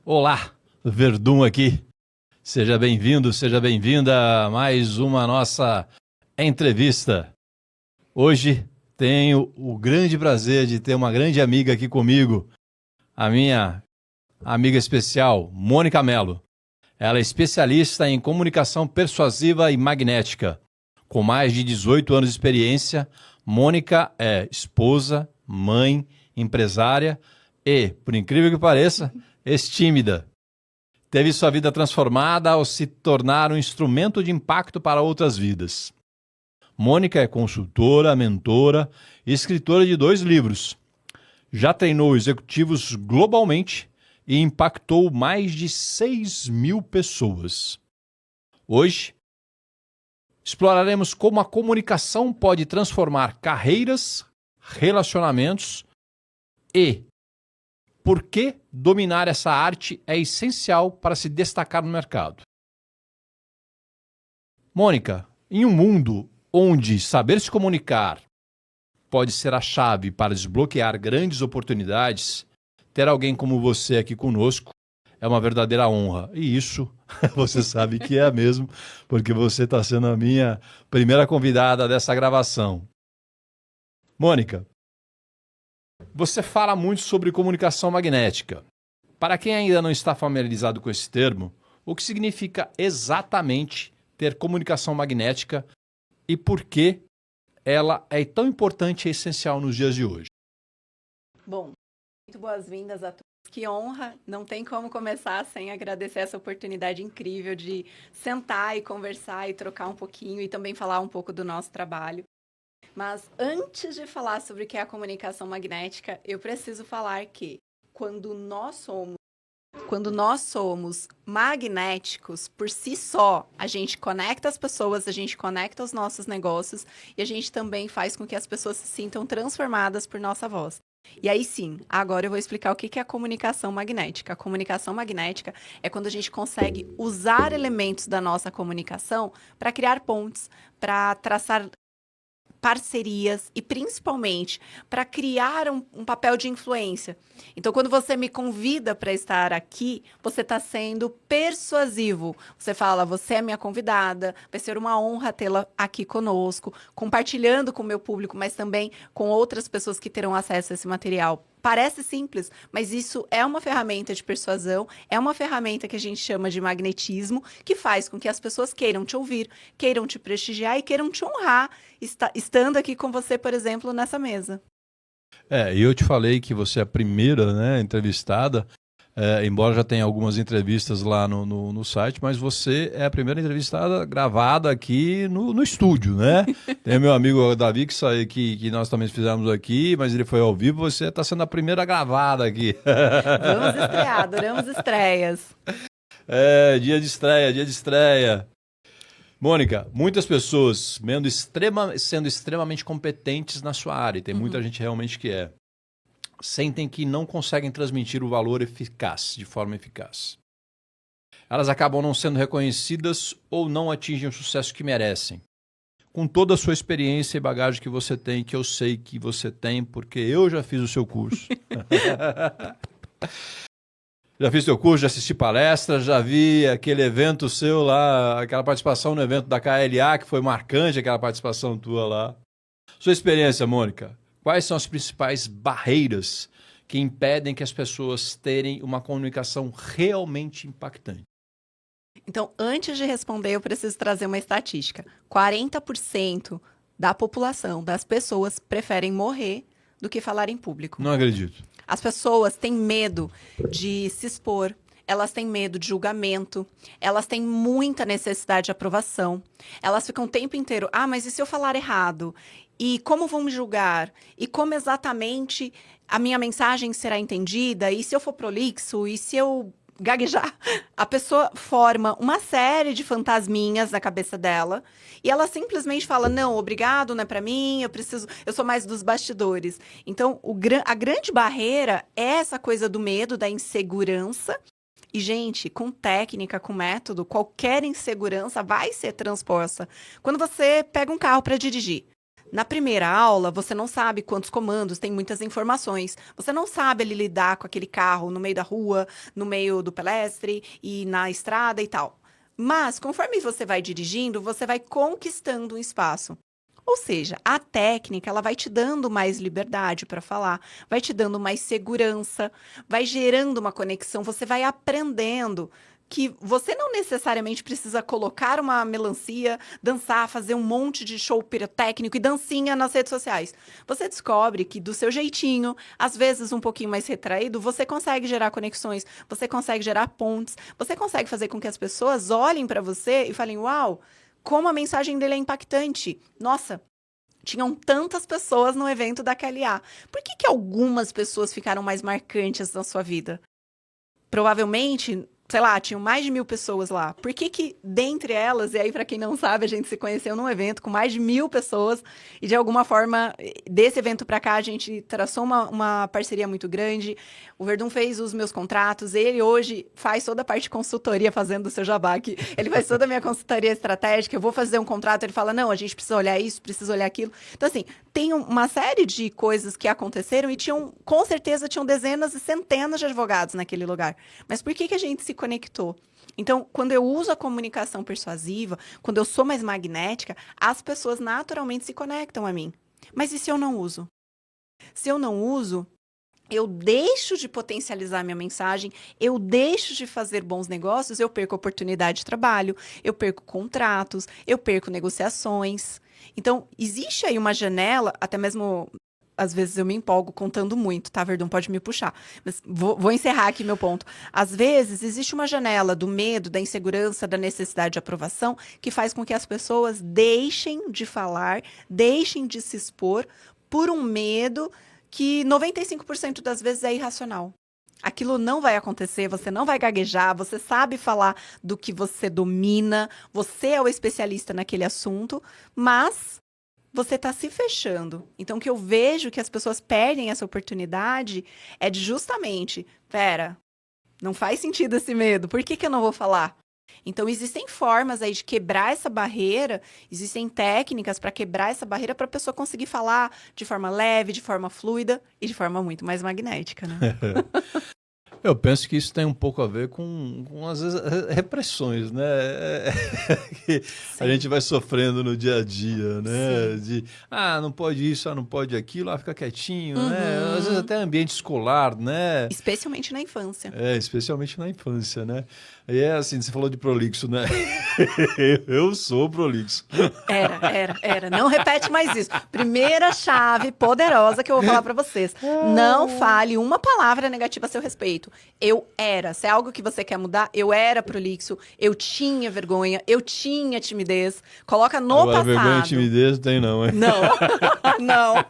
Olá, Verdun aqui. Seja bem-vindo, seja bem-vinda a mais uma nossa entrevista. Hoje tenho o grande prazer de ter uma grande amiga aqui comigo, a minha amiga especial, Mônica Mello. Ela é especialista em comunicação persuasiva e magnética. Com mais de 18 anos de experiência, Mônica é esposa, mãe, empresária e, por incrível que pareça, ex-tímida. Teve sua vida transformada ao se tornar um instrumento de impacto para outras vidas. Mônica é consultora, mentora e escritora de 2 livros. Já treinou executivos globalmente e impactou mais de 6.000 pessoas. Hoje, exploraremos como a comunicação pode transformar carreiras, relacionamentos e por que dominar essa arte é essencial para se destacar no mercado. Mônica, em um mundo onde saber se comunicar pode ser a chave para desbloquear grandes oportunidades, ter alguém como você aqui conosco é uma verdadeira honra. E isso você sabe que é mesmo, porque você está sendo a minha primeira convidada dessa gravação. Mônica, você fala muito sobre comunicação magnética. Para quem ainda não está familiarizado com esse termo, o que significa exatamente ter comunicação magnética e por que ela é tão importante e essencial nos dias de hoje? Bom, muito boas-vindas a todos. Que honra! Não tem como começar sem agradecer essa oportunidade incrível de sentar e conversar e trocar um pouquinho e também falar um pouco do nosso trabalho. Mas antes de falar sobre o que é a comunicação magnética, eu preciso falar que quando nós somos magnéticos por si só, a gente conecta as pessoas, a gente conecta os nossos negócios e a gente também faz com que as pessoas se sintam transformadas por nossa voz. E aí sim, agora eu vou explicar o que é a comunicação magnética. A comunicação magnética é quando a gente consegue usar elementos da nossa comunicação para criar pontes, para traçar parcerias e, principalmente, para criar um papel de influência. Então, quando você me convida para estar aqui, você está sendo persuasivo. Você fala, você é minha convidada, vai ser uma honra tê-la aqui conosco, compartilhando com o meu público, mas também com outras pessoas que terão acesso a esse material. Parece simples, mas isso é uma ferramenta de persuasão, é uma ferramenta que a gente chama de magnetismo, que faz com que as pessoas queiram te ouvir, queiram te prestigiar e queiram te honrar, estando aqui com você, por exemplo, nessa mesa. E eu te falei que você é a primeira, né, entrevistada, embora já tenha algumas entrevistas lá no site, mas você é a primeira entrevistada gravada aqui no estúdio, né? Tem o meu amigo Davi que nós também fizemos aqui, mas ele foi ao vivo, você está sendo a primeira gravada aqui. Vamos estrear, adoramos estreias. Dia de estreia. Mônica, muitas pessoas sendo extremamente competentes na sua área, e tem muita gente realmente que sentem que não conseguem transmitir o valor eficaz, de forma eficaz. Elas acabam não sendo reconhecidas ou não atingem o sucesso que merecem. Com toda a sua experiência e bagagem que você tem, que eu sei que você tem, porque eu já fiz o seu curso. Já fiz teu curso, já assisti palestras, já vi aquele evento seu lá, aquela participação no evento da KLA, que foi marcante, aquela participação tua lá. Sua experiência, Mônica, quais são as principais barreiras que impedem que as pessoas terem uma comunicação realmente impactante? Então, antes de responder, eu preciso trazer uma estatística. 40% da população, das pessoas, preferem morrer do que falar em público. Não acredito. As pessoas têm medo de se expor, elas têm medo de julgamento, elas têm muita necessidade de aprovação, elas ficam o tempo inteiro, mas e se eu falar errado? E como vão me julgar? E como exatamente a minha mensagem será entendida? E se eu for prolixo? E se eu gaguejar? A pessoa forma uma série de fantasminhas na cabeça dela e ela simplesmente fala, não, obrigado, não é pra mim, eu sou mais dos bastidores. Então, a grande barreira é essa coisa do medo, da insegurança. E, gente, com técnica, com método, qualquer insegurança vai ser transposta. Quando você pega um carro para dirigir, Na primeira aula, você não sabe quantos comandos, tem muitas informações. Você não sabe ali lidar com aquele carro no meio da rua, no meio do pedestre e na estrada e tal. Mas, conforme você vai dirigindo, você vai conquistando um espaço. Ou seja, a técnica, ela vai te dando mais liberdade para falar, vai te dando mais segurança, vai gerando uma conexão, você vai aprendendo que você não necessariamente precisa colocar uma melancia, dançar, fazer um monte de show pirotécnico e dancinha nas redes sociais. Você descobre que do seu jeitinho, às vezes um pouquinho mais retraído, você consegue gerar conexões, você consegue gerar pontes, você consegue fazer com que as pessoas olhem para você e falem: uau, como a mensagem dele é impactante. Nossa, tinham tantas pessoas no evento da KLA. Por que algumas pessoas ficaram mais marcantes na sua vida? Provavelmente, sei lá, tinham mais de 1.000 pessoas lá. Por que dentre elas, e aí para quem não sabe, a gente se conheceu num evento com mais de 1.000 pessoas e de alguma forma, desse evento para cá, a gente traçou uma parceria muito grande. O Verdun fez os meus contratos, ele hoje faz toda a parte de consultoria fazendo o seu jabá aqui. Ele faz toda a minha consultoria estratégica, eu vou fazer um contrato, ele fala: não, a gente precisa olhar isso, precisa olhar aquilo. Então, assim, tem uma série de coisas que aconteceram e com certeza, tinham dezenas e centenas de advogados naquele lugar. Mas por que a gente se conectou? Então, quando eu uso a comunicação persuasiva, quando eu sou mais magnética, as pessoas naturalmente se conectam a mim. Mas e se eu não uso? Se eu não uso, eu deixo de potencializar minha mensagem, eu deixo de fazer bons negócios, eu perco oportunidade de trabalho, eu perco contratos, eu perco negociações. Então, existe aí uma janela, até mesmo, às vezes eu me empolgo contando muito, tá, Verdun? Pode me puxar. Mas vou encerrar aqui meu ponto. Às vezes, existe uma janela do medo, da insegurança, da necessidade de aprovação, que faz com que as pessoas deixem de falar, deixem de se expor por um medo que 95% das vezes é irracional. Aquilo não vai acontecer, você não vai gaguejar, você sabe falar do que você domina, você é o especialista naquele assunto, mas você está se fechando. Então, o que eu vejo que as pessoas perdem essa oportunidade é de justamente, pera, não faz sentido esse medo, por que eu não vou falar? Então, existem formas aí de quebrar essa barreira, existem técnicas para quebrar essa barreira para a pessoa conseguir falar de forma leve, de forma fluida e de forma muito mais magnética, né? Eu penso que isso tem um pouco a ver com às vezes, repressões, né? Que a gente vai sofrendo no dia a dia, né? Sim. De, não pode isso, não pode aquilo, fica quietinho, Uhum. né? Às vezes até ambiente escolar, né? Especialmente na infância. Especialmente na infância, né? E é assim, você falou de prolixo, né? Eu sou prolixo. Era. Não repete mais isso. Primeira chave poderosa que eu vou falar pra vocês. Não fale uma palavra negativa a seu respeito. Eu era. Se é algo que você quer mudar, eu era prolixo, eu tinha vergonha, eu tinha timidez. Coloca no Agora, passado. vergonha e timidez não tem não, hein? Não. Não.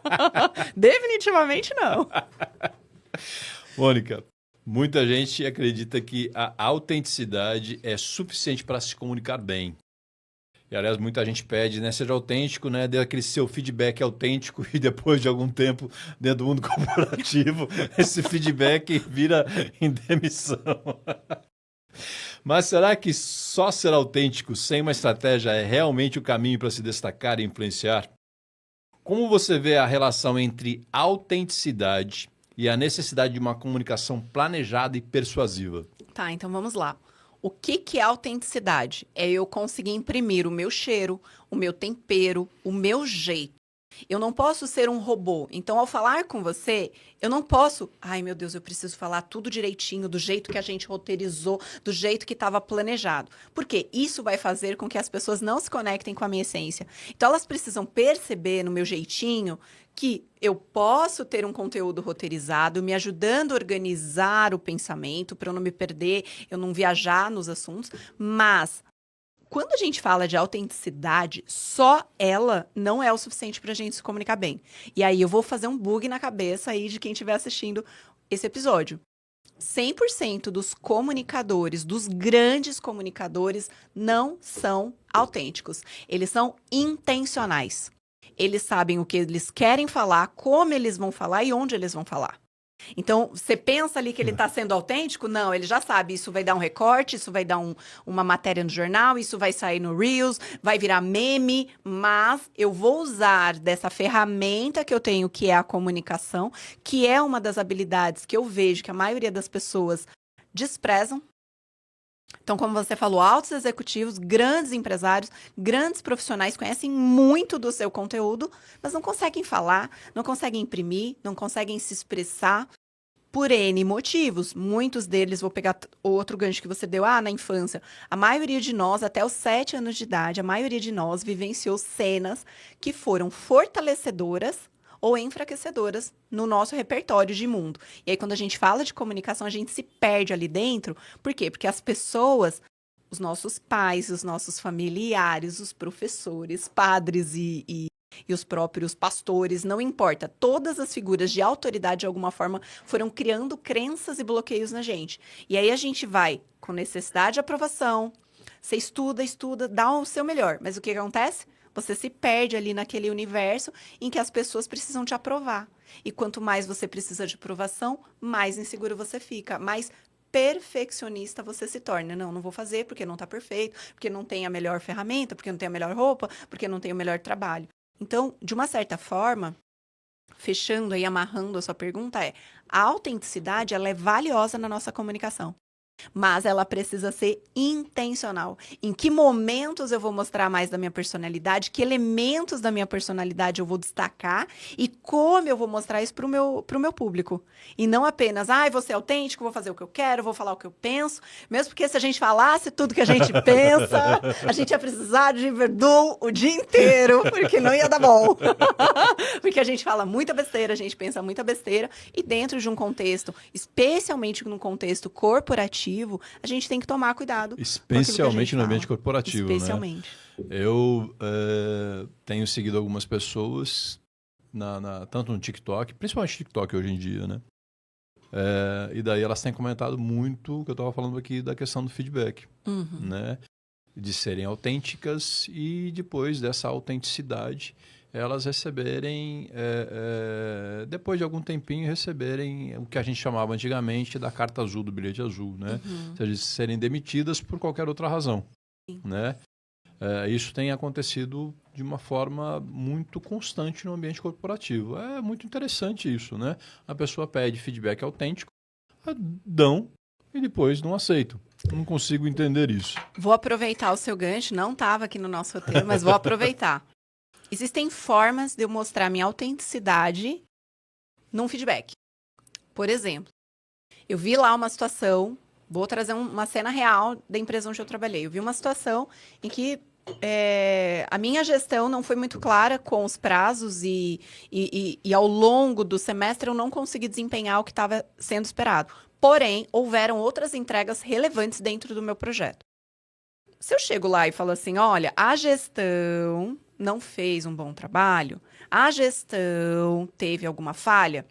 Definitivamente não. Mônica, muita gente acredita que a autenticidade é suficiente para se comunicar bem. E, aliás, muita gente pede, né? Seja autêntico, né? Dê aquele seu feedback autêntico e depois de algum tempo dentro do mundo corporativo, esse feedback vira em demissão. Mas será que só ser autêntico sem uma estratégia é realmente o caminho para se destacar e influenciar? Como você vê a relação entre autenticidade e a necessidade de uma comunicação planejada e persuasiva? Tá, então vamos lá. O que é autenticidade? É eu conseguir imprimir o meu cheiro, o meu tempero, o meu jeito. Eu não posso ser um robô. Então, ao falar com você, eu não posso... Ai, meu Deus, eu preciso falar tudo direitinho, do jeito que a gente roteirizou, do jeito que estava planejado. Porque isso vai fazer com que as pessoas não se conectem com a minha essência. Então, elas precisam perceber no meu jeitinho que eu posso ter um conteúdo roteirizado, me ajudando a organizar o pensamento, para eu não me perder, eu não viajar nos assuntos, mas... Quando a gente fala de autenticidade, só ela não é o suficiente para a gente se comunicar bem. E aí eu vou fazer um bug na cabeça aí de quem estiver assistindo esse episódio. 100% dos comunicadores, dos grandes comunicadores, não são autênticos. Eles são intencionais. Eles sabem o que eles querem falar, como eles vão falar e onde eles vão falar. Então, você pensa ali que ele está sendo autêntico? Não, ele já sabe. Isso vai dar um recorte, isso vai dar uma matéria no jornal, isso vai sair no Reels, vai virar meme, mas eu vou usar dessa ferramenta que eu tenho, que é a comunicação, que é uma das habilidades que eu vejo que a maioria das pessoas desprezam. Então, como você falou, altos executivos, grandes empresários, grandes profissionais conhecem muito do seu conteúdo, mas não conseguem falar, não conseguem imprimir, não conseguem se expressar por N motivos. Muitos deles, vou pegar outro gancho que você deu, na infância. A maioria de nós, até os 7 anos de idade, a maioria de nós vivenciou cenas que foram fortalecedoras ou enfraquecedoras no nosso repertório de mundo. E aí, quando a gente fala de comunicação, a gente se perde ali dentro. Por quê? Porque as pessoas, os nossos pais, os nossos familiares, os professores, padres e os próprios pastores, não importa. Todas as figuras de autoridade, de alguma forma, foram criando crenças e bloqueios na gente. E aí a gente vai com necessidade de aprovação. Você estuda, dá o seu melhor. Mas o que acontece? Você se perde ali naquele universo em que as pessoas precisam te aprovar. E quanto mais você precisa de aprovação, mais inseguro você fica, mais perfeccionista você se torna. Não vou fazer porque não está perfeito, porque não tem a melhor ferramenta, porque não tem a melhor roupa, porque não tem o melhor trabalho. Então, de uma certa forma, fechando aí, amarrando a sua pergunta, a autenticidade, ela é valiosa na nossa comunicação. Mas ela precisa ser intencional. Em que momentos eu vou mostrar mais da minha personalidade, que elementos da minha personalidade eu vou destacar e como eu vou mostrar isso pro meu público. E não apenas, vou ser autêntico, vou fazer o que eu quero, vou falar o que eu penso. Mesmo porque se a gente falasse tudo que a gente pensa, a gente ia precisar de Verdun o dia inteiro, porque não ia dar bom. Porque a gente fala muita besteira, a gente pensa muita besteira, e dentro de um contexto, especialmente num contexto corporativo, a gente tem que tomar cuidado. Especialmente no ambiente corporativo, especialmente. Né? Eu tenho seguido algumas pessoas, tanto no TikTok, principalmente TikTok hoje em dia, né? E daí elas têm comentado muito o que eu estava falando aqui da questão do feedback, né? De serem autênticas e depois dessa autenticidade elas receberem, depois de algum tempinho, receberem o que a gente chamava antigamente da carta azul, do bilhete azul, né? Ou seja, serem demitidas por qualquer outra razão, né? Isso tem acontecido de uma forma muito constante no ambiente corporativo. É muito interessante isso, né? A pessoa pede feedback autêntico, dão e depois não aceitam. Não consigo entender isso. Vou aproveitar o seu gancho, não estava aqui no nosso roteiro, mas vou aproveitar. Existem formas de eu mostrar minha autenticidade num feedback. Por exemplo, eu vi lá uma situação, vou trazer uma cena real da empresa onde eu trabalhei. Eu vi uma situação em que a minha gestão não foi muito clara com os prazos e ao longo do semestre eu não consegui desempenhar o que estava sendo esperado. Porém, houveram outras entregas relevantes dentro do meu projeto. Se eu chego lá e falo assim, olha, a gestão não fez um bom trabalho, a gestão teve alguma falha,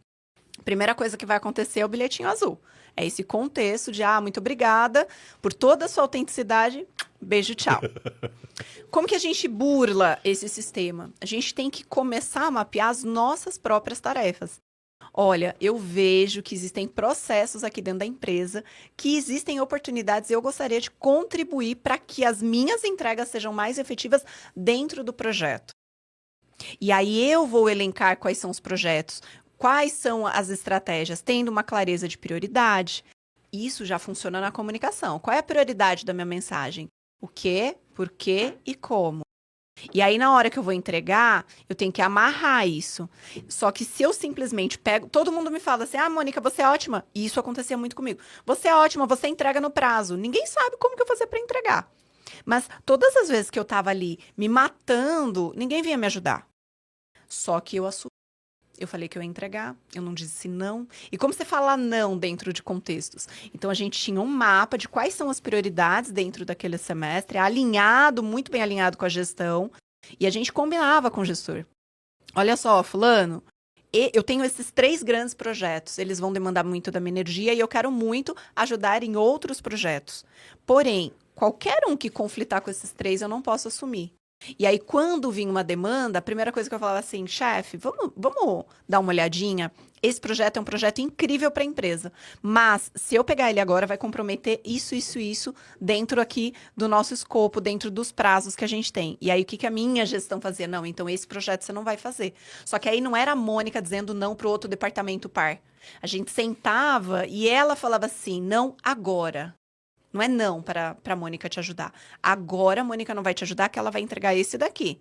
a primeira coisa que vai acontecer é o bilhetinho azul. É esse contexto de, muito obrigada por toda a sua autenticidade, beijo, tchau. Como que a gente burla esse sistema? A gente tem que começar a mapear as nossas próprias tarefas. Olha, eu vejo que existem processos aqui dentro da empresa, que existem oportunidades e eu gostaria de contribuir para que as minhas entregas sejam mais efetivas dentro do projeto. E aí eu vou elencar quais são os projetos, quais são as estratégias, tendo uma clareza de prioridade. Isso já funciona na comunicação. Qual é a prioridade da minha mensagem? O quê, por quê e como? E aí, na hora que eu vou entregar, eu tenho que amarrar isso. Só que se eu simplesmente pego... Todo mundo me fala assim, Mônica, você é ótima. E isso acontecia muito comigo. Você é ótima, você entrega no prazo. Ninguém sabe como que eu vou fazer para entregar. Mas todas as vezes que eu tava ali me matando, ninguém vinha me ajudar. Só que eu assumi. Eu falei que eu ia entregar, eu não disse não. E como você fala não dentro de contextos? Então, a gente tinha um mapa de quais são as prioridades dentro daquele semestre, muito bem alinhado com a gestão, e a gente combinava com o gestor. Olha só, fulano, eu tenho esses 3 grandes projetos, eles vão demandar muito da minha energia e eu quero muito ajudar em outros projetos. Porém, qualquer um que conflitar com esses 3, eu não posso assumir. E aí, quando vinha uma demanda, a primeira coisa que eu falava assim, chefe, vamos dar uma olhadinha. Esse projeto é um projeto incrível para a empresa, mas se eu pegar ele agora, vai comprometer isso dentro aqui do nosso escopo, dentro dos prazos que a gente tem. E aí, o que que a minha gestão fazia? Não, então esse projeto você não vai fazer. Só que aí não era a Mônica dizendo não para o outro departamento par. A gente sentava e ela falava assim, não agora. Não é não para a Mônica te ajudar. Agora a Mônica não vai te ajudar, que ela vai entregar esse daqui.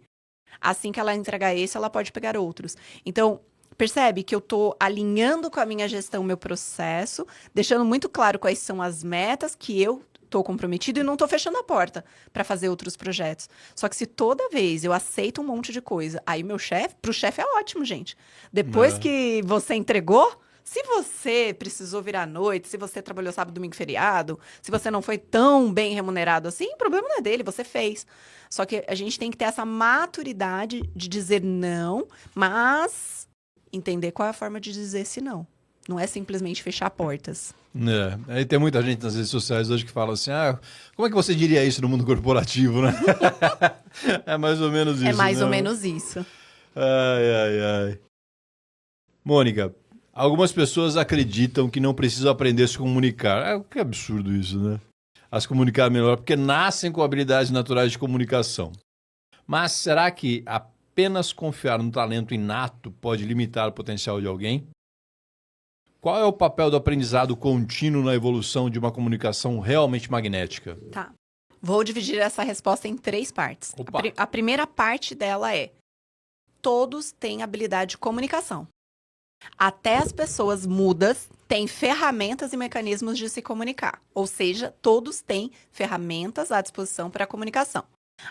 Assim que ela entregar esse, ela pode pegar outros. Então, percebe que eu estou alinhando com a minha gestão, meu processo, deixando muito claro quais são as metas que eu estou comprometido e não estou fechando a porta para fazer outros projetos. Só que se toda vez eu aceito um monte de coisa, aí meu chefe, para o chefe é ótimo, gente. Depois que você entregou, se você precisou virar à noite, se você trabalhou sábado, domingo, feriado, se você não foi tão bem remunerado assim, o problema não é dele, você fez. Só que a gente tem que ter essa maturidade de dizer não, mas entender qual é a forma de dizer esse não. Não é simplesmente fechar portas. Aí tem muita gente nas redes sociais hoje que fala assim, como é que você diria isso no mundo corporativo, né? É mais ou menos isso. É mais ou menos isso. Ai. Mônica, algumas pessoas acreditam que não precisam aprender a se comunicar. Que absurdo isso, né? A se comunicar melhor, porque nascem com habilidades naturais de comunicação. Mas será que apenas confiar no talento inato pode limitar o potencial de alguém? Qual é o papel do aprendizado contínuo na evolução de uma comunicação realmente magnética? Tá. Vou dividir essa resposta em 3 partes. A primeira parte dela é: todos têm habilidade de comunicação. Até as pessoas mudas têm ferramentas e mecanismos de se comunicar. Ou seja, todos têm ferramentas à disposição para a comunicação.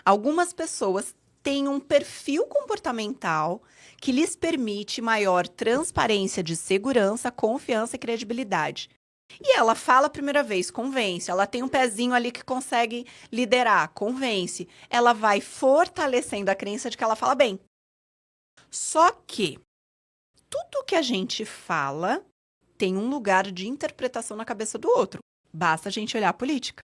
Algumas pessoas têm um perfil comportamental que lhes permite maior transparência de segurança, confiança e credibilidade. E ela fala a primeira vez, convence. Ela tem um pezinho ali que consegue liderar, convence. Ela vai fortalecendo a crença de que ela fala bem. Só que tudo que a gente fala tem um lugar de interpretação na cabeça do outro. Basta a gente olhar a política.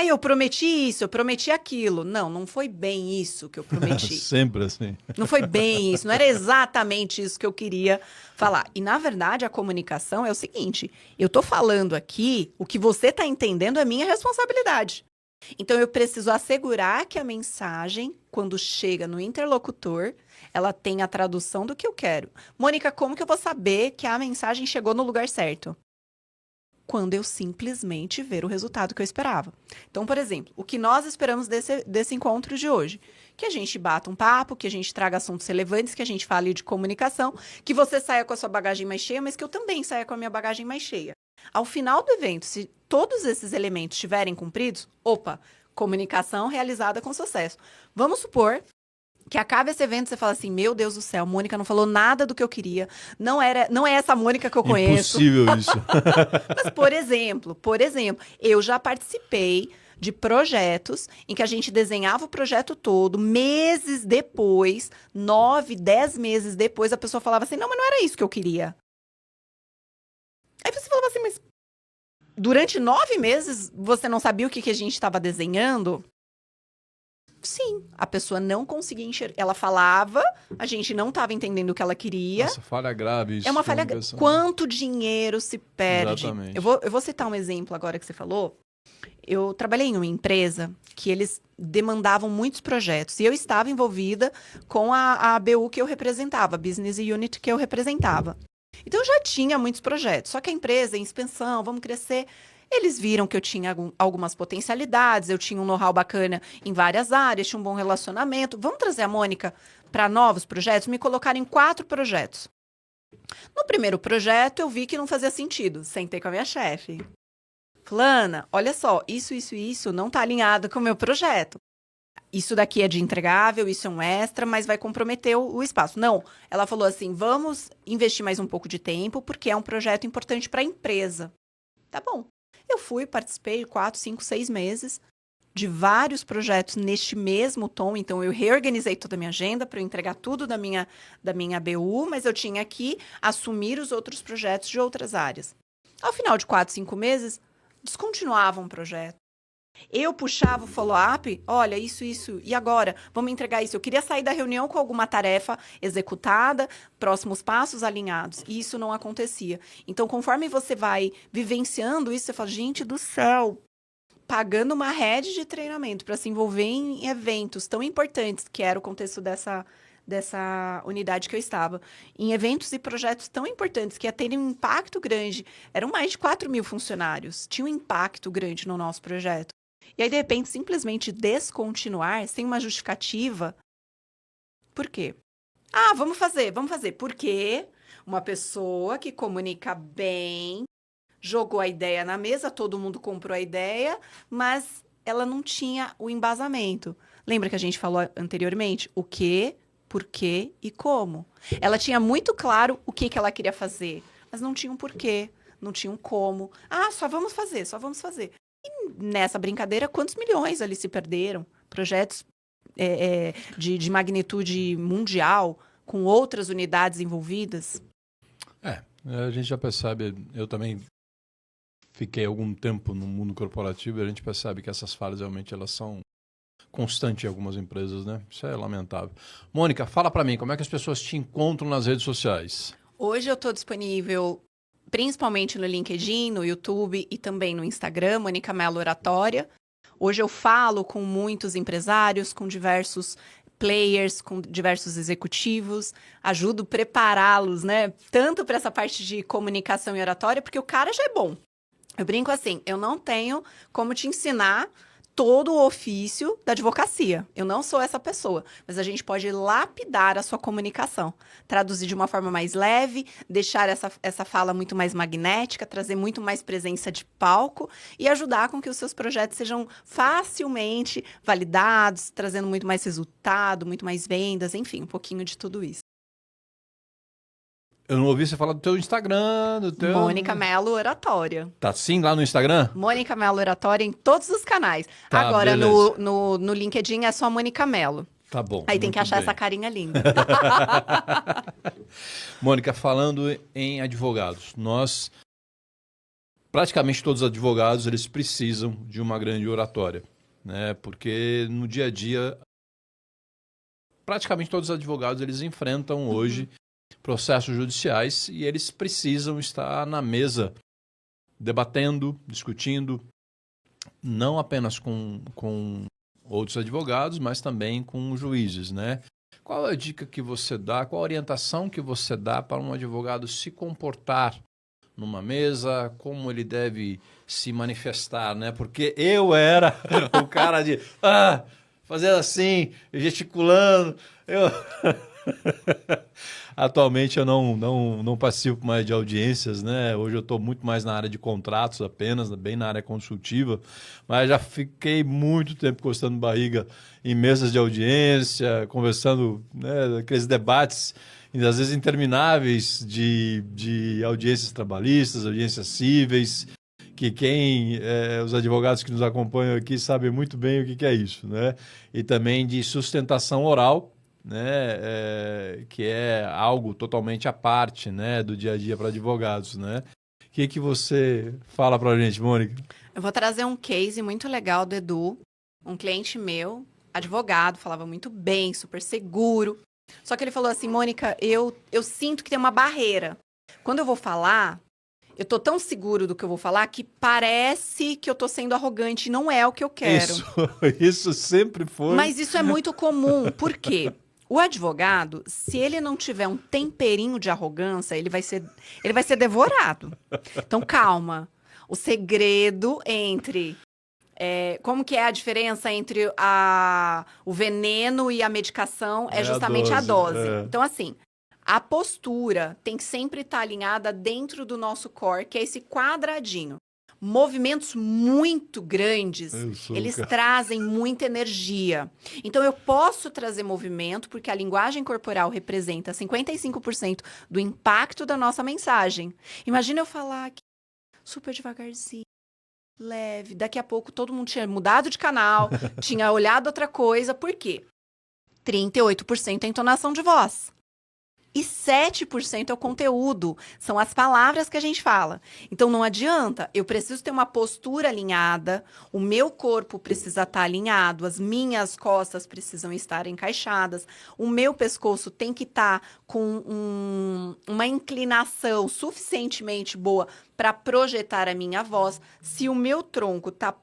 Eu prometi isso, eu prometi aquilo. Não foi bem isso que eu prometi. Sempre assim. Não foi bem isso, não era exatamente isso que eu queria falar. E, na verdade, a comunicação é o seguinte, eu tô falando aqui, o que você tá entendendo é minha responsabilidade. Então, eu preciso assegurar que a mensagem, quando chega no interlocutor, ela tem a tradução do que eu quero. Mônica, como que eu vou saber que a mensagem chegou no lugar certo? Quando eu simplesmente ver o resultado que eu esperava. Então, por exemplo, o que nós esperamos desse encontro de hoje? Que a gente bata um papo, que a gente traga assuntos relevantes, que a gente fale de comunicação, que você saia com a sua bagagem mais cheia, mas que eu também saia com a minha bagagem mais cheia. Ao final do evento, se todos esses elementos estiverem cumpridos, comunicação realizada com sucesso. Vamos supor que acaba esse evento e você fala assim, meu Deus do céu, Mônica não falou nada do que eu queria, não é essa Mônica que eu conheço. Impossível isso. Mas, por exemplo, eu já participei de projetos em que a gente desenhava o projeto todo, meses depois, 9, 10 meses depois, a pessoa falava assim, não, mas não era isso que eu queria. Aí você falava assim, mas durante 9 meses você não sabia o que a gente estava desenhando? Sim, a pessoa não conseguia enxergar. Ela falava, a gente não estava entendendo o que ela queria. Nossa, falha grave isso. É uma falha grave. Quanto dinheiro se perde? Exatamente. Eu vou citar um exemplo agora que você falou. Eu trabalhei em uma empresa que eles demandavam muitos projetos. E eu estava envolvida com a BU que eu representava, a Business Unit que eu representava. Então, eu já tinha muitos projetos. Só que a empresa, em expansão, vamos crescer. Eles viram que eu tinha algumas potencialidades, eu tinha um know-how bacana em várias áreas, tinha um bom relacionamento. Vamos trazer a Mônica para novos projetos? Me colocaram em 4 projetos. No primeiro projeto, eu vi que não fazia sentido. Sentei com a minha chefe. Fulana, olha só, isso não está alinhado com o meu projeto. Isso daqui é de entregável, isso é um extra, mas vai comprometer o espaço. Não, ela falou assim, vamos investir mais um pouco de tempo, porque é um projeto importante para a empresa. Tá bom. Eu fui, participei 4, 5, 6 meses de vários projetos neste mesmo tom. Então, eu reorganizei toda a minha agenda para eu entregar tudo da minha BU, mas eu tinha que assumir os outros projetos de outras áreas. Ao final de 4, 5 meses, descontinuava um projeto. Eu puxava o follow-up, olha, isso, e agora? Vamos entregar isso. Eu queria sair da reunião com alguma tarefa executada, próximos passos alinhados, e isso não acontecia. Então, conforme você vai vivenciando isso, você fala, gente do céu, pagando uma rede de treinamento para se envolver em eventos tão importantes, que era o contexto dessa unidade que eu estava, em eventos e projetos tão importantes que ia ter um impacto grande. Eram mais de 4.000 funcionários, tinha um impacto grande no nosso projeto. E aí, de repente, simplesmente descontinuar sem uma justificativa. Por quê? Ah, vamos fazer. Porque uma pessoa que comunica bem jogou a ideia na mesa, todo mundo comprou a ideia, mas ela não tinha o embasamento. Lembra que a gente falou anteriormente? O quê, por quê e como. Ela tinha muito claro o que ela queria fazer, mas não tinha um porquê, não tinha um como. Ah, só vamos fazer. E nessa brincadeira, quantos milhões ali se perderam? Projetos de magnitude mundial, com outras unidades envolvidas. A gente já percebe, eu também fiquei algum tempo no mundo corporativo e a gente percebe que essas falhas realmente elas são constantes em algumas empresas, né? Isso é lamentável. Mônica, fala para mim, como é que as pessoas te encontram nas redes sociais? Hoje eu estou disponível principalmente no LinkedIn, no YouTube e também no Instagram, Mônica Mello Oratória. Hoje eu falo com muitos empresários, com diversos players, com diversos executivos, ajudo a prepará-los, né? Tanto para essa parte de comunicação e oratória, porque o cara já é bom. Eu brinco assim, eu não tenho como te ensinar todo o ofício da advocacia. Eu não sou essa pessoa, mas a gente pode lapidar a sua comunicação, traduzir de uma forma mais leve, deixar essa fala muito mais magnética, trazer muito mais presença de palco e ajudar com que os seus projetos sejam facilmente validados, trazendo muito mais resultado, muito mais vendas, enfim, um pouquinho de tudo isso. Eu não ouvi você falar do teu Instagram, do teu... Mônica Mello Oratória. Tá sim lá no Instagram? Mônica Mello Oratória em todos os canais. Tá, agora, beleza. no LinkedIn é só Mônica Mello. Tá bom. Aí tem que muito achar bem. essa carinha linda. Mônica, falando em advogados, praticamente todos os advogados, eles precisam de uma grande oratória, né? Porque no dia a dia, praticamente todos os advogados, eles enfrentam hoje processos judiciais e eles precisam estar na mesa debatendo, discutindo, não apenas com outros advogados, mas também com juízes, né? Qual é a dica que você dá, qual a orientação que você dá para um advogado se comportar numa mesa, como ele deve se manifestar, né? Porque eu era o cara de fazer assim, gesticulando, Atualmente eu não participo mais de audiências, né? Hoje eu estou muito mais na área de contratos apenas, bem na área consultiva, mas já fiquei muito tempo coçando barriga em mesas de audiência, conversando, né, aqueles debates, às vezes intermináveis, de audiências trabalhistas, audiências cíveis, que os advogados que nos acompanham aqui sabem muito bem o que é isso, né? E também de sustentação oral, né, que é algo totalmente à parte, né, do dia a dia para advogados, né? O que você fala para a gente, Mônica? Eu vou trazer um case muito legal do Edu, um cliente meu, advogado, falava muito bem, super seguro. Só que ele falou assim, Mônica, eu sinto que tem uma barreira. Quando eu vou falar, eu tô tão seguro do que eu vou falar que parece que eu tô sendo arrogante e não é o que eu quero. Isso sempre foi. Mas isso é muito comum. Por quê? O advogado, se ele não tiver um temperinho de arrogância, ele vai ser devorado. Então, calma. O segredo entre... como que é a diferença entre o veneno e a medicação? É justamente a dose. Então, assim, a postura tem que sempre estar alinhada dentro do nosso core, que é esse quadradinho. Movimentos muito grandes, eles trazem muita energia. Então, eu posso trazer movimento, porque a linguagem corporal representa 55% do impacto da nossa mensagem. Imagina eu falar aqui super devagarzinho, leve. Daqui a pouco, todo mundo tinha mudado de canal, tinha olhado outra coisa. Por quê? 38% é entonação de voz. E 7% é o conteúdo, são as palavras que a gente fala. Então não adianta, eu preciso ter uma postura alinhada, o meu corpo precisa estar alinhado, as minhas costas precisam estar encaixadas, o meu pescoço tem que estar com uma inclinação suficientemente boa para projetar a minha voz. Se o meu tronco está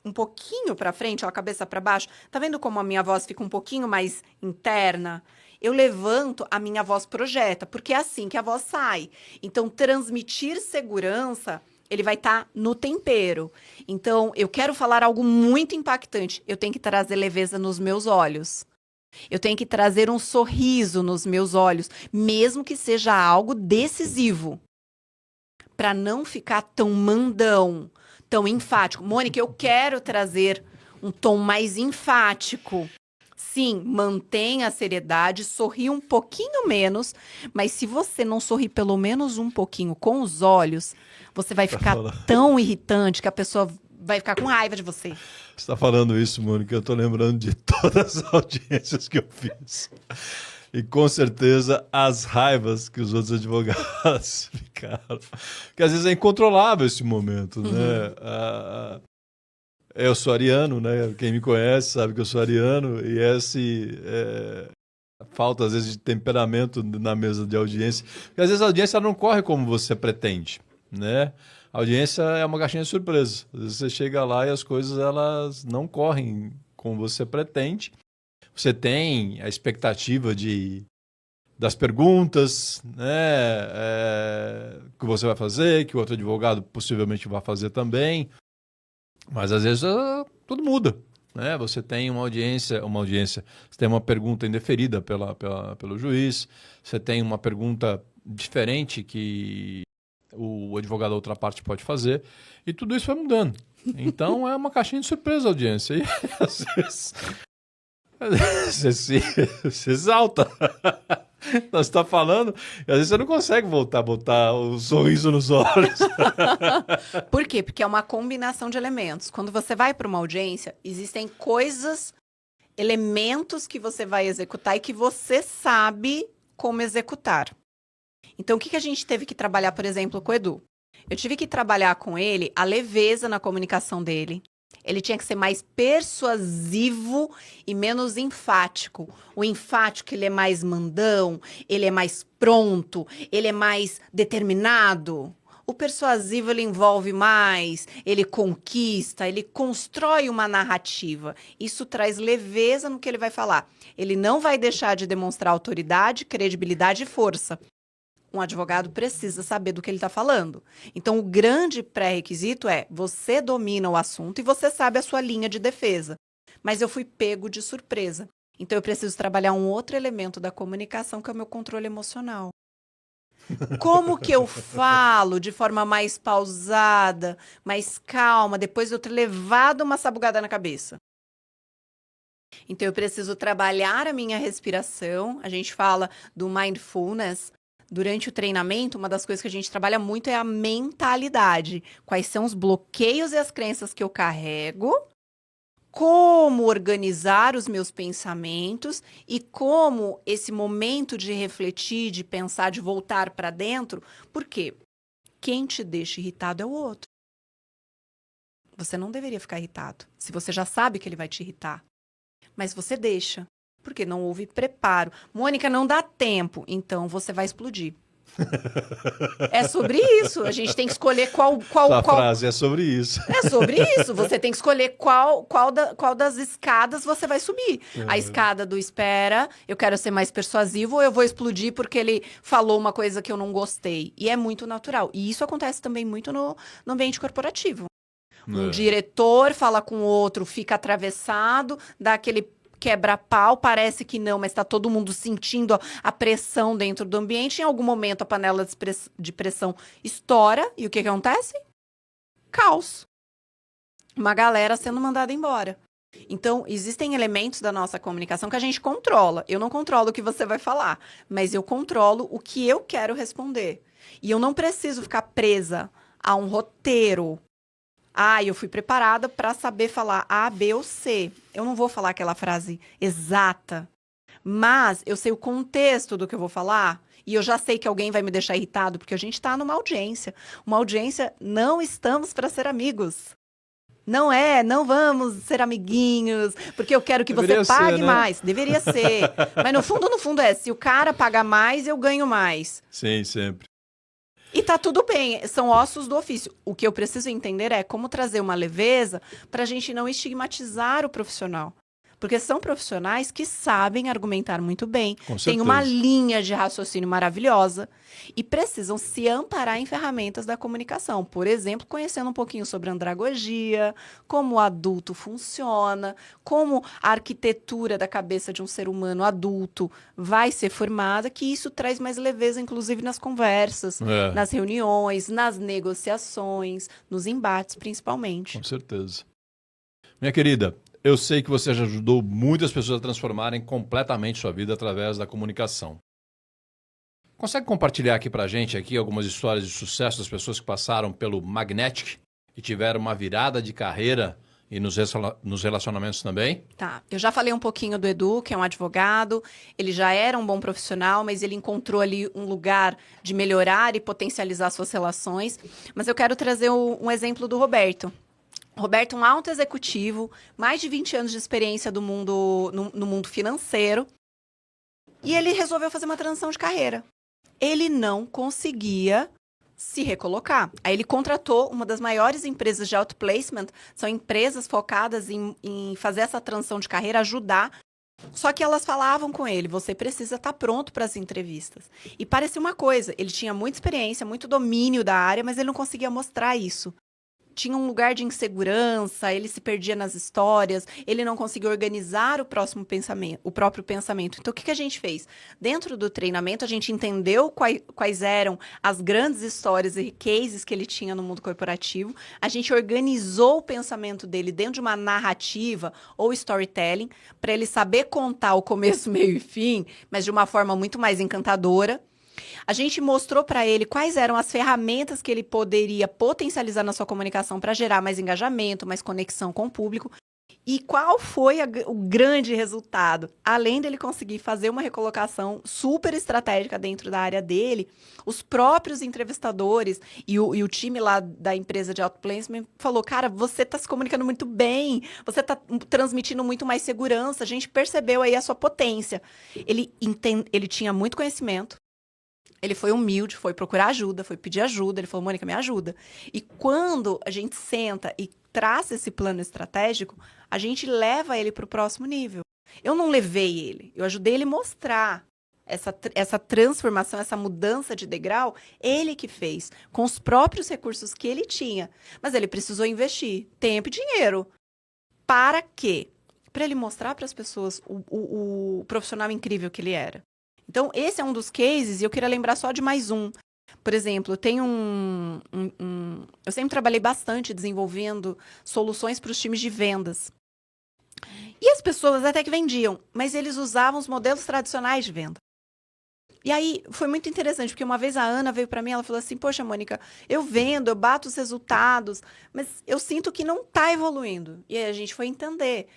um pouquinho para frente, ó, a cabeça para baixo, tá vendo como a minha voz fica um pouquinho mais interna? Eu levanto, a minha voz projeta, porque é assim que a voz sai. Então, transmitir segurança, ele vai estar no tempero. Então, eu quero falar algo muito impactante, eu tenho que trazer leveza nos meus olhos. Eu tenho que trazer um sorriso nos meus olhos, mesmo que seja algo decisivo, para não ficar tão mandão, tão enfático. Mônica, eu quero trazer um tom mais enfático. Sim, mantenha a seriedade, sorri um pouquinho menos, mas se você não sorrir pelo menos um pouquinho com os olhos, você vai ficar tão irritante que a pessoa vai ficar com raiva de você. Você está falando isso, Mônica, eu estou lembrando de todas as audiências que eu fiz. E com certeza as raivas que os outros advogados ficaram. Porque às vezes é incontrolável esse momento, né? Eu sou ariano, né? Quem me conhece sabe que eu sou ariano. E falta, às vezes, de temperamento na mesa de audiência. Porque às vezes a audiência não corre como você pretende, né? A audiência é uma caixinha de surpresa. Às vezes você chega lá e as coisas elas não correm como você pretende. Você tem a expectativa das perguntas, né, que você vai fazer, que o outro advogado possivelmente vai fazer também, mas às vezes tudo muda, né? Você tem uma audiência, você tem uma pergunta indeferida pelo juiz, você tem uma pergunta diferente que o advogado da outra parte pode fazer, e tudo isso vai mudando. Então é uma caixinha de surpresa a audiência, e às vezes você se exalta. Nós está falando, e às vezes você não consegue voltar a botar o sorriso nos olhos. Por quê? Porque é uma combinação de elementos. Quando você vai para uma audiência, existem elementos que você vai executar e que você sabe como executar. Então, o que a gente teve que trabalhar, por exemplo, com o Edu? Eu tive que trabalhar com ele a leveza na comunicação dele. Ele tinha que ser mais persuasivo e menos enfático. O enfático, ele é mais mandão, ele é mais pronto, ele é mais determinado. O persuasivo, ele envolve mais, ele conquista, ele constrói uma narrativa. Isso traz leveza no que ele vai falar. Ele não vai deixar de demonstrar autoridade, credibilidade e força. Um advogado precisa saber do que ele está falando. Então, o grande pré-requisito é você domina o assunto e você sabe a sua linha de defesa. Mas eu fui pego de surpresa. Então, eu preciso trabalhar um outro elemento da comunicação, que é o meu controle emocional. Como que eu falo de forma mais pausada, mais calma, depois de eu ter levado uma sabugada na cabeça? Então, eu preciso trabalhar a minha respiração. A gente fala do mindfulness. Durante o treinamento, uma das coisas que a gente trabalha muito é a mentalidade. Quais são os bloqueios e as crenças que eu carrego, como organizar os meus pensamentos e como esse momento de refletir, de pensar, de voltar para dentro. Por quê? Quem te deixa irritado é o outro. Você não deveria ficar irritado, se você já sabe que ele vai te irritar. Mas você deixa. Porque não houve preparo. Mônica, não dá tempo. Então, você vai explodir. É sobre isso. A gente tem que escolher qual frase é sobre isso. É sobre isso. Você tem que escolher qual das escadas você vai subir. A escada do espera, eu quero ser mais persuasivo, ou eu vou explodir porque ele falou uma coisa que eu não gostei. E é muito natural. E isso acontece também muito no ambiente corporativo. Um diretor fala com o outro, fica atravessado, dá aquele quebra-pau, parece que não, mas está todo mundo sentindo a pressão dentro do ambiente. Em algum momento, a panela de pressão estoura. E o que acontece? Caos. Uma galera sendo mandada embora. Então, existem elementos da nossa comunicação que a gente controla. Eu não controlo o que você vai falar, mas eu controlo o que eu quero responder. E eu não preciso ficar presa a um roteiro. Eu fui preparada para saber falar A, B ou C. Eu não vou falar aquela frase exata, Mas eu sei o contexto do que eu vou falar e eu já sei que alguém vai me deixar irritado, porque a gente está numa audiência. Uma audiência, não estamos para ser amigos. Não é, não vamos ser amiguinhos, porque eu quero que Deveria você pague ser, né? mais. Deveria ser. Mas no fundo é, se o cara pagar mais, eu ganho mais. Sim, sempre. E tá tudo bem, são ossos do ofício. O que eu preciso entender é como trazer uma leveza para a gente não estigmatizar o profissional. Porque são profissionais que sabem argumentar muito bem, Com têm uma certeza. linha de raciocínio maravilhosa e precisam se amparar em ferramentas da comunicação. Por exemplo, conhecendo um pouquinho sobre andragogia, como o adulto funciona, como a arquitetura da cabeça de um ser humano adulto vai ser formada, que isso traz mais leveza, inclusive nas conversas, É, nas reuniões, nas negociações, nos embates, principalmente. com certeza. Minha querida, eu sei que você já ajudou muitas pessoas a transformarem completamente sua vida através da comunicação. Consegue compartilhar aqui pra gente algumas histórias de sucesso das pessoas que passaram pelo Magnetic e tiveram uma virada de carreira e nos relacionamentos também? Tá, eu já falei um pouquinho do Edu, que é um advogado, ele já era um bom profissional, mas ele encontrou ali um lugar de melhorar e potencializar suas relações. Mas eu quero trazer um exemplo do Roberto. Roberto, um alto executivo, mais de 20 anos de experiência no mundo financeiro, e ele resolveu fazer uma transição de carreira. Ele não conseguia se recolocar. Aí ele contratou uma das maiores empresas de outplacement, são empresas focadas em fazer essa transição de carreira, ajudar. Só que elas falavam com ele, você precisa estar pronto para as entrevistas. E parecia uma coisa, ele tinha muita experiência, muito domínio da área, mas ele não conseguia mostrar isso. Tinha um lugar de insegurança, ele se perdia nas histórias, ele não conseguia organizar o próprio pensamento. Então, o que a gente fez? Dentro do treinamento, a gente entendeu quais eram as grandes histórias e cases que ele tinha no mundo corporativo. A gente organizou o pensamento dele dentro de uma narrativa ou storytelling, para ele saber contar o começo, meio e fim, mas de uma forma muito mais encantadora. A gente mostrou para ele quais eram as ferramentas que ele poderia potencializar na sua comunicação para gerar mais engajamento, mais conexão com o público. E qual foi o grande resultado? Além dele conseguir fazer uma recolocação super estratégica dentro da área dele, os próprios entrevistadores e o time lá da empresa de outplacement falou, cara, você está se comunicando muito bem, você está transmitindo muito mais segurança, a gente percebeu aí a sua potência. Ele tinha muito conhecimento, ele foi humilde, foi procurar ajuda, foi pedir ajuda. Ele falou, Mônica, me ajuda. E quando a gente senta e traça esse plano estratégico, a gente leva ele para o próximo nível. Eu não levei ele, eu ajudei ele a mostrar essa transformação, essa mudança de degrau, ele que fez, com os próprios recursos que ele tinha. Mas ele precisou investir tempo e dinheiro. Para quê? Para ele mostrar para as pessoas o profissional incrível que ele era. Então, esse é um dos cases, e eu queria lembrar só de mais um. Por exemplo, tem eu sempre trabalhei bastante desenvolvendo soluções para os times de vendas. E as pessoas até que vendiam, mas eles usavam os modelos tradicionais de venda. E aí, foi muito interessante, porque uma vez a Ana veio para mim, ela falou assim, poxa, Mônica, eu vendo, eu bato os resultados, mas eu sinto que não está evoluindo. E aí a gente foi entender.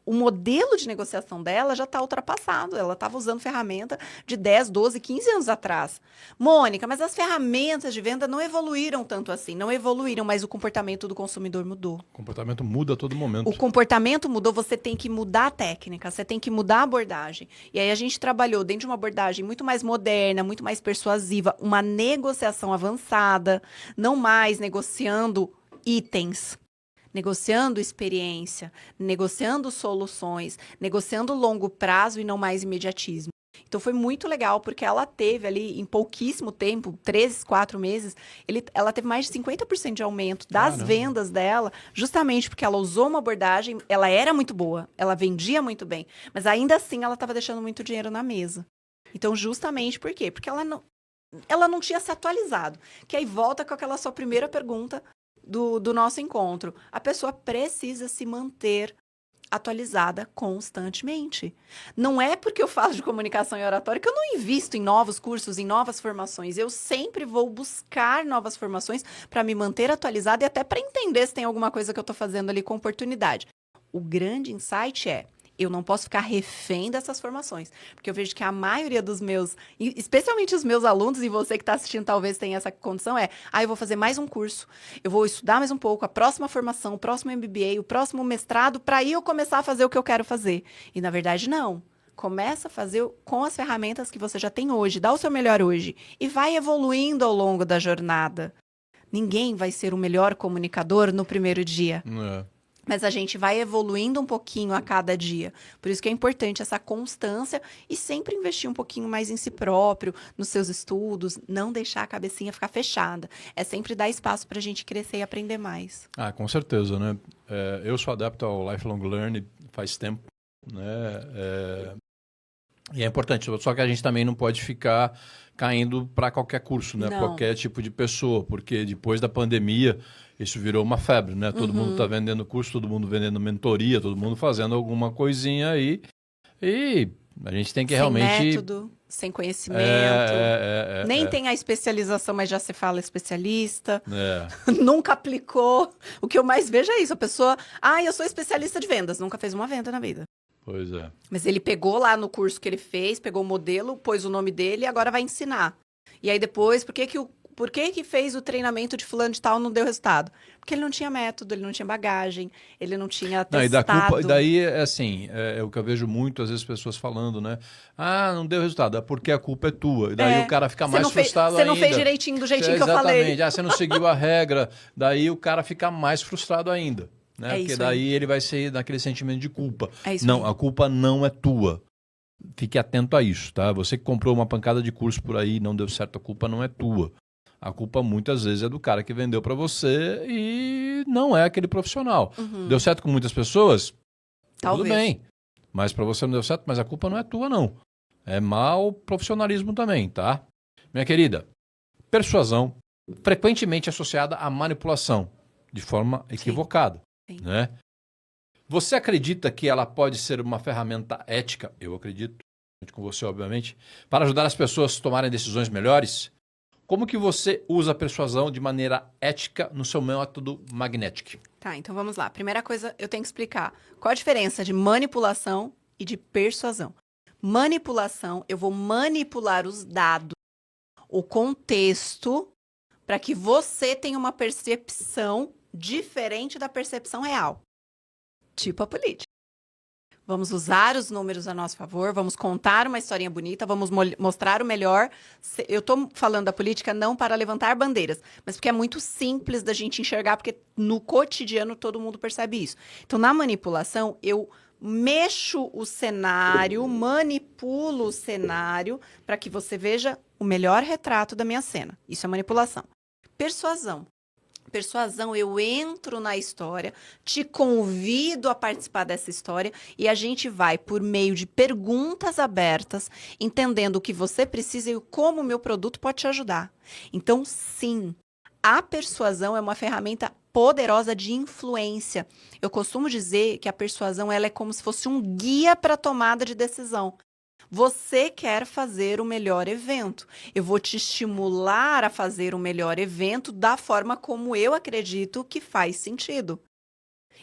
O modelo de negociação dela já está ultrapassado. Ela estava usando ferramenta de 10, 12, 15 anos atrás. Mônica, mas as ferramentas de venda não evoluíram tanto assim. Não evoluíram, mas o comportamento do consumidor mudou. O comportamento muda a todo momento. O comportamento mudou, você tem que mudar a técnica, você tem que mudar a abordagem. E aí a gente trabalhou dentro de uma abordagem muito mais moderna, muito mais persuasiva, uma negociação avançada, não mais negociando itens. Negociando experiência, negociando soluções, negociando longo prazo e não mais imediatismo. Então, foi muito legal, porque ela teve ali, em pouquíssimo tempo, 3, 4 meses, ela teve mais de 50% de aumento das vendas dela, justamente porque ela usou uma abordagem, ela era muito boa, ela vendia muito bem, mas ainda assim ela estava deixando muito dinheiro na mesa. Então, justamente por quê? Porque ela não tinha se atualizado. Que aí volta com aquela sua primeira pergunta, do nosso encontro. A pessoa precisa se manter atualizada constantemente. Não é porque eu falo de comunicação e oratória que eu não invisto em novos cursos, em novas formações. Eu sempre vou buscar novas formações para me manter atualizada e até para entender se tem alguma coisa que eu estou fazendo ali com oportunidade. O grande insight é, Eu não posso ficar refém dessas formações. Porque eu vejo que a maioria dos meus, especialmente os meus alunos, e você que está assistindo talvez tenha essa condição, eu vou fazer mais um curso, eu vou estudar mais um pouco, a próxima formação, o próximo MBA, o próximo mestrado, para aí eu começar a fazer o que eu quero fazer. E na verdade, não. Começa a fazer com as ferramentas que você já tem hoje, dá o seu melhor hoje e vai evoluindo ao longo da jornada. Ninguém vai ser o melhor comunicador no primeiro dia. Mas a gente vai evoluindo um pouquinho a cada dia. Por isso que é importante essa constância e sempre investir um pouquinho mais em si próprio, nos seus estudos, não deixar a cabecinha ficar fechada. É sempre dar espaço para a gente crescer e aprender mais. Com certeza, né? Eu sou adepto ao lifelong learning faz tempo, né? E é importante, só que a gente também não pode ficar caindo para qualquer curso, né? Qualquer tipo de pessoa, porque depois da pandemia isso virou uma febre, né? Todo mundo está vendendo curso, todo mundo vendendo mentoria, todo mundo fazendo alguma coisinha aí e a gente tem que sem realmente... Sem método, sem conhecimento, nem tem a especialização, mas já se fala especialista, nunca aplicou. O que eu mais vejo é isso, a pessoa, eu sou especialista de vendas, nunca fez uma venda na vida. Pois é. Mas ele pegou lá no curso que ele fez, pegou o modelo, pôs o nome dele e agora vai ensinar. E aí depois, por que fez o treinamento de fulano de tal não deu resultado? Porque ele não tinha método, ele não tinha bagagem, ele não tinha testado. Daí, assim, é o que eu vejo muito, às vezes, pessoas falando, né? Não deu resultado, é porque a culpa é tua. E daí o cara fica mais frustrado ainda. Você não fez direitinho do jeitinho que eu falei. Exatamente, você não seguiu a regra, daí o cara fica mais frustrado ainda. Né? Porque daí ele vai ser naquele sentimento de culpa. Não, a culpa não é tua. Fique atento a isso, tá? Você que comprou uma pancada de curso por aí e não deu certo, a culpa não é tua. A culpa muitas vezes é do cara que vendeu para você e não é aquele profissional. Deu certo com muitas pessoas? Talvez. Tudo bem. Mas para você não deu certo, mas a culpa não é tua, não. É mau profissionalismo também, tá? Minha querida, persuasão frequentemente associada à manipulação, de forma equivocada. Sim. Né? Você acredita que ela pode ser uma ferramenta ética? Eu acredito, com você, obviamente, para ajudar as pessoas a tomarem decisões melhores? Como que você usa a persuasão de maneira ética no seu método Magnetic? Tá, então vamos lá. Primeira coisa, eu tenho que explicar qual a diferença de manipulação e de persuasão. Manipulação, eu vou manipular os dados, o contexto, para que você tenha uma percepção diferente da percepção real. Tipo a política. Vamos usar os números a nosso favor, vamos contar uma historinha bonita, vamos mostrar o melhor. Eu estou falando da política não para levantar bandeiras, mas porque é muito simples da gente enxergar, porque no cotidiano todo mundo percebe isso. Então, na manipulação, eu mexo o cenário, manipulo o cenário para que você veja o melhor retrato da minha cena. Isso é manipulação. Persuasão. Persuasão, eu entro na história, te convido a participar dessa história e a gente vai, por meio de perguntas abertas, entendendo o que você precisa e como o meu produto pode te ajudar. Então, sim, a persuasão é uma ferramenta poderosa de influência. Eu costumo dizer que a persuasão ela é como se fosse um guia para a tomada de decisão. Você quer fazer o melhor evento. Eu vou te estimular a fazer o melhor evento da forma como eu acredito que faz sentido.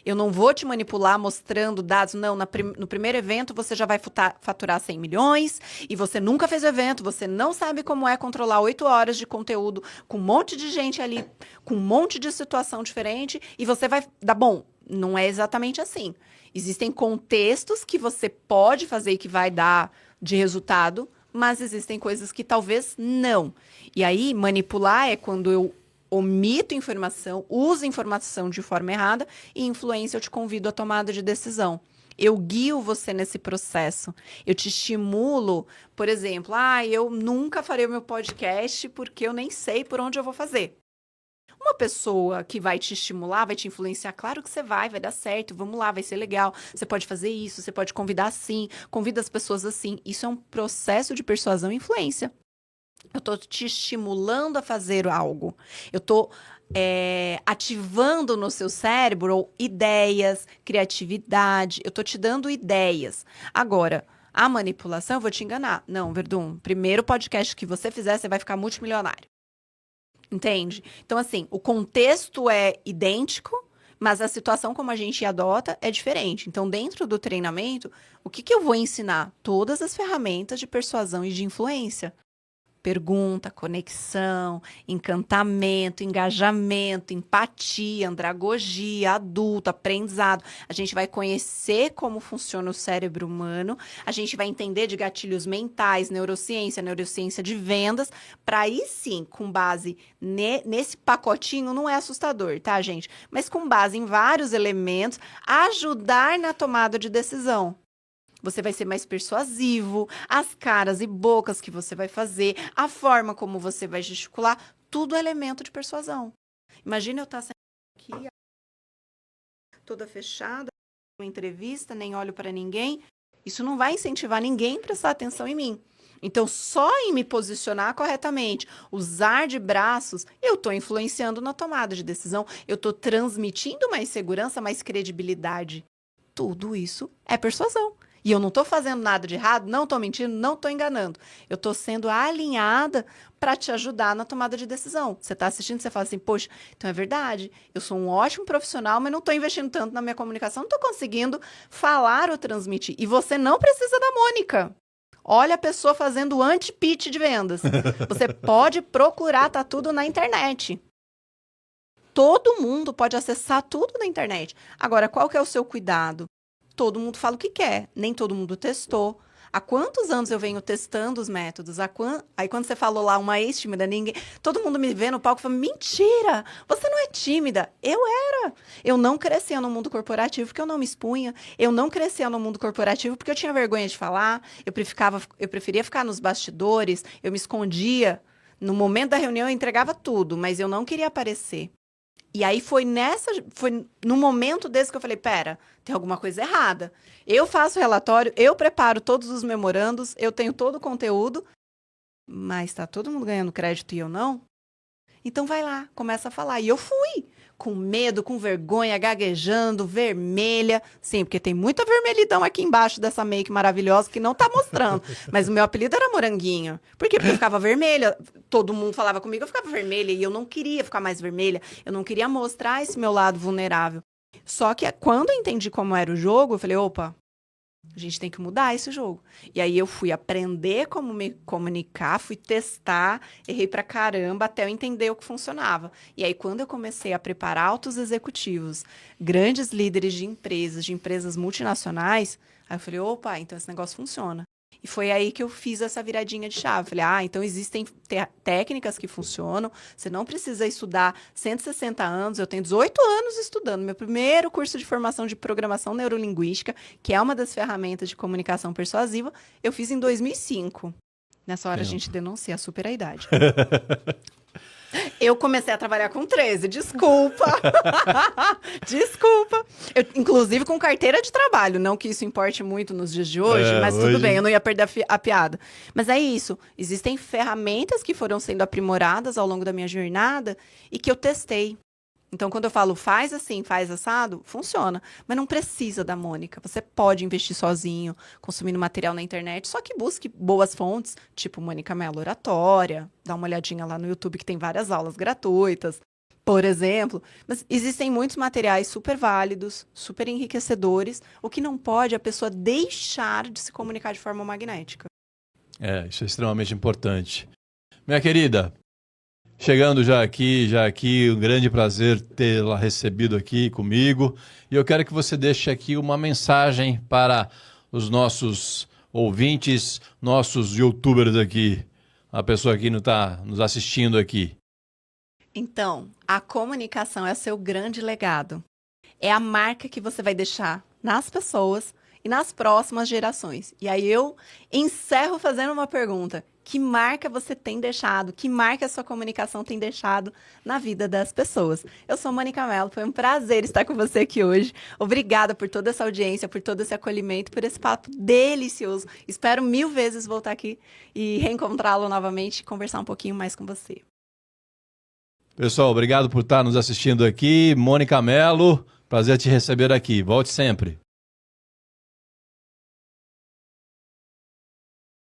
Eu não vou te manipular mostrando dados. Não, no primeiro evento você já vai faturar 100 milhões e você nunca fez o evento, você não sabe como é controlar 8 horas de conteúdo com um monte de gente ali, com um monte de situação diferente e você vai dar bom. Não é exatamente assim. Existem contextos que você pode fazer e que vai dar de resultado, mas existem coisas que talvez não. E aí, manipular é quando eu omito informação, uso informação de forma errada e influência eu te convido à tomada de decisão. Eu guio você nesse processo. Eu te estimulo, por exemplo, eu nunca farei o meu podcast porque eu nem sei por onde eu vou fazer. Uma pessoa que vai te estimular, vai te influenciar, claro que você vai dar certo, vamos lá, vai ser legal. Você pode fazer isso, você pode convidar assim, convida as pessoas assim. Isso é um processo de persuasão e influência. Eu estou te estimulando a fazer algo. Eu estou ativando no seu cérebro ideias, criatividade. Eu estou te dando ideias. Agora, a manipulação, eu vou te enganar. Não, Verdun, primeiro podcast que você fizer, você vai ficar multimilionário. Entende? Então, assim, o contexto é idêntico, Mas a situação como a gente adota é diferente. Então, dentro do treinamento, o que que eu vou ensinar? Todas as ferramentas de persuasão e de influência. Pergunta, conexão, encantamento, engajamento, empatia, andragogia, adulto, aprendizado. A gente vai conhecer como funciona o cérebro humano, a gente vai entender de gatilhos mentais, neurociência de vendas, para aí sim, com base nesse pacotinho, não é assustador, tá, gente? Mas com base em vários elementos, ajudar na tomada de decisão. Você vai ser mais persuasivo, as caras e bocas que você vai fazer, a forma como você vai gesticular, tudo é elemento de persuasão. Imagina eu estar aqui, toda fechada, uma entrevista, nem olho para ninguém. Isso não vai incentivar ninguém a prestar atenção em mim. Então, só em me posicionar corretamente, usar de braços, eu estou influenciando na tomada de decisão, eu estou transmitindo mais segurança, mais credibilidade. Tudo isso é persuasão. E eu não estou fazendo nada de errado, não estou mentindo, não estou enganando. Eu estou sendo alinhada para te ajudar na tomada de decisão. Você está assistindo, você fala assim, poxa, então é verdade, eu sou um ótimo profissional, mas não estou investindo tanto na minha comunicação, não estou conseguindo falar ou transmitir. E você não precisa da Mônica. Olha a pessoa fazendo anti-pitch de vendas. Você pode procurar, tá tudo na internet. Todo mundo pode acessar tudo na internet. Agora, qual que é o seu cuidado? Todo mundo fala o que quer, nem todo mundo testou. Há quantos anos eu venho testando os métodos? Aí quando você falou lá, uma ex-tímida, todo mundo me vê no palco e fala, mentira, você não é tímida. Eu era. Eu não crescia no mundo corporativo porque eu não me expunha. Eu não crescia no mundo corporativo porque eu tinha vergonha de falar. Eu preferia ficar nos bastidores, eu me escondia. No momento da reunião eu entregava tudo, mas eu não queria aparecer. E aí foi no momento desse que eu falei, pera, tem alguma coisa errada. Eu faço o relatório, eu preparo todos os memorandos, eu tenho todo o conteúdo, mas tá todo mundo ganhando crédito e eu não? Então vai lá, começa a falar. E eu fui, com medo, com vergonha, gaguejando, vermelha. Sim, porque tem muita vermelhidão aqui embaixo dessa make maravilhosa que não tá mostrando. Mas o meu apelido era Moranguinho. Por quê? Porque eu ficava vermelha. Todo mundo falava comigo, eu ficava vermelha. E eu não queria ficar mais vermelha. Eu não queria mostrar esse meu lado vulnerável. Só que quando eu entendi como era o jogo, eu falei, opa, a gente tem que mudar esse jogo. E aí eu fui aprender como me comunicar, fui testar, errei pra caramba até eu entender o que funcionava. E aí quando eu comecei a preparar altos executivos, grandes líderes de empresas multinacionais, aí eu falei, opa, então esse negócio funciona. E foi aí que eu fiz essa viradinha de chave. Falei, então existem técnicas que funcionam, você não precisa estudar 160 anos, eu tenho 18 anos estudando. Meu primeiro curso de formação de programação neurolinguística, que é uma das ferramentas de comunicação persuasiva, eu fiz em 2005. Nessa hora a gente denuncia super a idade. Eu comecei a trabalhar com 13, desculpa. Desculpa. Inclusive com carteira de trabalho, não que isso importe muito nos dias de hoje, mas tudo bem, eu não ia perder a piada. Mas é isso, existem ferramentas que foram sendo aprimoradas ao longo da minha jornada e que eu testei. Então, quando eu falo faz assim, faz assado, funciona. Mas não precisa da Mônica. Você pode investir sozinho, consumindo material na internet, só que busque boas fontes, tipo Mônica Mello Oratória. Dá uma olhadinha lá no YouTube que tem várias aulas gratuitas, por exemplo. Mas existem muitos materiais super válidos, super enriquecedores. O que não pode é a pessoa deixar de se comunicar de forma magnética. Isso é extremamente importante. Minha querida, chegando já aqui, um grande prazer tê-la recebido aqui comigo. E eu quero que você deixe aqui uma mensagem para os nossos ouvintes, nossos youtubers aqui, a pessoa que está nos assistindo aqui. Então, a comunicação é seu grande legado. É a marca que você vai deixar nas pessoas e nas próximas gerações. E aí eu encerro fazendo uma pergunta. Que marca você tem deixado? Que marca a sua comunicação tem deixado na vida das pessoas? Eu sou Mônica Mello, foi um prazer estar com você aqui hoje. Obrigada por toda essa audiência, por todo esse acolhimento, por esse papo delicioso. Espero 1000 vezes voltar aqui e reencontrá-lo novamente e conversar um pouquinho mais com você. Pessoal, obrigado por estar nos assistindo aqui. Mônica Mello, prazer te receber aqui. Volte sempre.